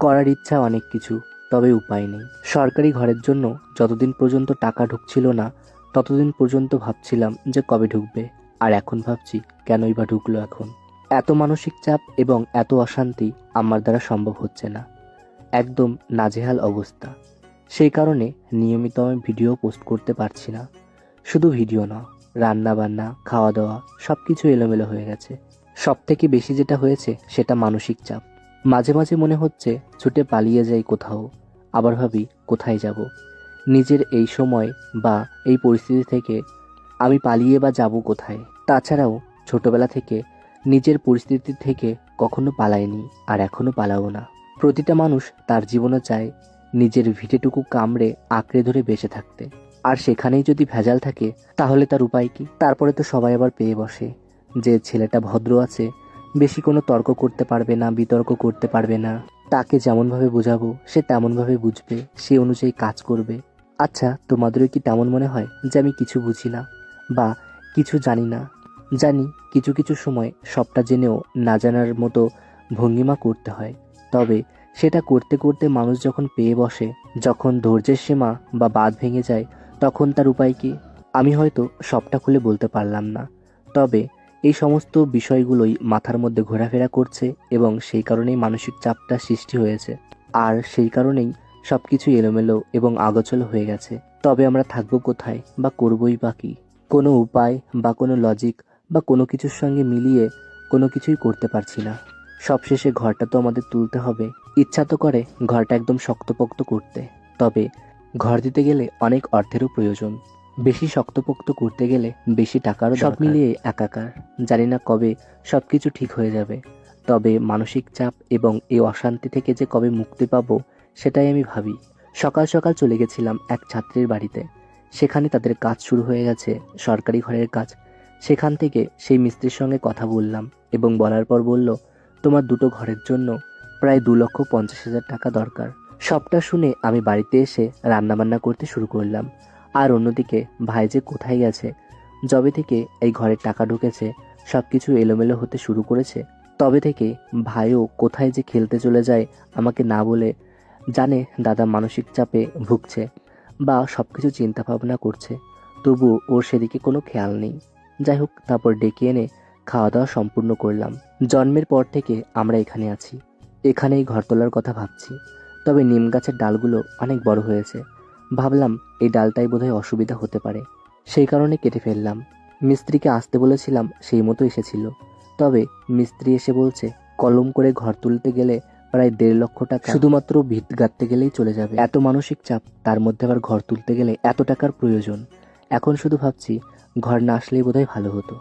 করার ইচ্ছা অনেক কিছু, তবে উপায় নেই। সরকারি ঘরের জন্য যতদিন পর্যন্ত টাকা ঢুকছিল না ততদিন পর্যন্ত ভাবছিলাম যে কবে ঢুকবে, আর এখন ভাবছি কেনই বা ঢুকলো এখন। এত মানসিক চাপ এবং এত অশান্তি আমার দ্বারা সম্ভব হচ্ছে না, একদম নাজেহাল অবস্থা। সেই কারণে নিয়মিত আমি ভিডিও পোস্ট করতে পারছি না। শুধু ভিডিও না, রান্না বান্না, খাওয়া দাওয়া সব কিছু এলোমেলো হয়ে গেছে। সব থেকে বেশি যেটা হয়েছে সেটা মানসিক চাপ। মাঝে মাঝে মনে হচ্ছে ছুটে পালিয়ে যাই কোথাও, আবার ভাবি কোথায় যাব। নিজের এই সময় বা এই পরিস্থিতি থেকে আমি পালিয়ে বা যাব কোথায়। তাছাড়াও ছোটবেলা থেকে নিজের পরিস্থিতি থেকে কখনো পালাইনি, আর এখনো পালাবো না। প্রতিটা মানুষ তার জীবনে চায় নিজের ভিটেটুকু কামড়ে আঁকড়ে ধরে বেঁচে থাকতে, আর সেখানেই যদি ভেজাল থাকে তাহলে তার উপায় কি? তারপরে তো সবাই আবার পেয়ে বসে যে ছেলেটা ভদ্র আছে, বেশি কোনো তর্ক করতে পারবে না, বিতর্ক করতে পারবে না, তাকে যেমনভাবে বোঝাবো সে তেমনভাবে বুঝবে, সে অনুযায়ী কাজ করবে। আচ্ছা, তোমাদেরও কি তেমন মনে হয় যে আমি কিছু বুঝি না বা কিছু জানি না? জানি কিছু কিছু সময় সবটা জেনেও না জানার মতো ভঙ্গিমা করতে হয়, তবে সেটা করতে করতে মানুষ যখন পেয়ে বসে, যখন ধৈর্যের সীমা বা বাঁধ ভেঙে যায়, তখন তার উপায় কি? আমি হয়তো সবটা খুলে বলতে পারলাম না, তবে এই সমস্ত বিষয়গুলোই মাথার মধ্যে ঘোরাফেরা করছে এবং সেই কারণেই মানসিক চাপটা সৃষ্টি হয়েছে। আর সেই কারণেই সব কিছু এলোমেলো এবং আগোছালো হয়ে গেছে। তবে আমরা থাকবো কোথায় বা করবই বা কি? কোনো উপায় বা কোনো লজিক বা কোনো কিছুর সঙ্গে মিলিয়ে কোনো কিছুই করতে পারছি না। সবশেষে ঘরটা তো আমাদের তুলতে হবে। ইচ্ছা তো করে ঘরটা একদম শক্তপোক্ত করতে, তবে ঘর দিতে গেলে অনেক অর্থেরও প্রয়োজন। বেশি শক্তপোক্ত করতে গেলে বেশি টাকারও সব দরকার। মিলিয়ে একাকার। জানি না কবে সব কিছু ঠিক হয়ে যাবে, তবে মানসিক চাপ এবং এই অশান্তি থেকে যে কবে মুক্তি পাবো সেটাই আমি ভাবি। সকাল সকাল চলে গেছিলাম এক ছাত্রীর বাড়িতে। সেখানে তাদের কাজ শুরু হয়ে গেছে, সরকারি ঘরের কাজ। সেখান থেকে সেই মিস্ত্রির সঙ্গে কথা বললাম এবং বলার পর বলল, তোমার দুটো ঘরের জন্য প্রায় 2,50,000 টাকা দরকার। সবটা শুনে আমি বাড়িতে এসে রান্নাবান্না করতে শুরু করলাম। আর অন্যদিকে ভাই যে কোথায় গেছে, যবে থেকে এই ঘরের টাকা ঢুকেছে সব কিছু এলোমেলো হতে শুরু করেছে, তবে থেকে ভাইও কোথায় যে খেলতে চলে যায় আমাকে না বলে। জানে দাদা মানসিক চাপে ভুগছে বা সব কিছু চিন্তা ভাবনা করছে, তবু ওর সেদিকে কোনো খেয়াল নেই। যাই হোক, তারপর ডেকে এনে খাওয়া দাওয়া সম্পূর্ণ করলাম। জন্মের পর থেকে আমরা এখানে আছি, এখানেই ঘর তোলার কথা ভাবছি। তবে নিম গাছের ডালগুলো অনেক বড় হয়েছে, ভাবলাম এই ডালটাই বোধহয় অসুবিধা হতে পারে, সেই কারণে কেটে ফেললাম। মিস্ত্রিকে আসতে বলেছিলাম, সেই মতো এসেছিল। তবে মিস্ত্রি এসে বলছে কলম করে ঘর তুলতে গেলে প্রায় 1.5 লক্ষ টাকা শুধুমাত্র ভিত গাঁথতে গেলেই চলে যাবে। এত মানসিক চাপ, তার মধ্যে আবার ঘর তুলতে গেলে এত টাকার প্রয়োজন। এখন শুধু ভাবছি ঘর না আসলেই বোধহয় ভালো হতো।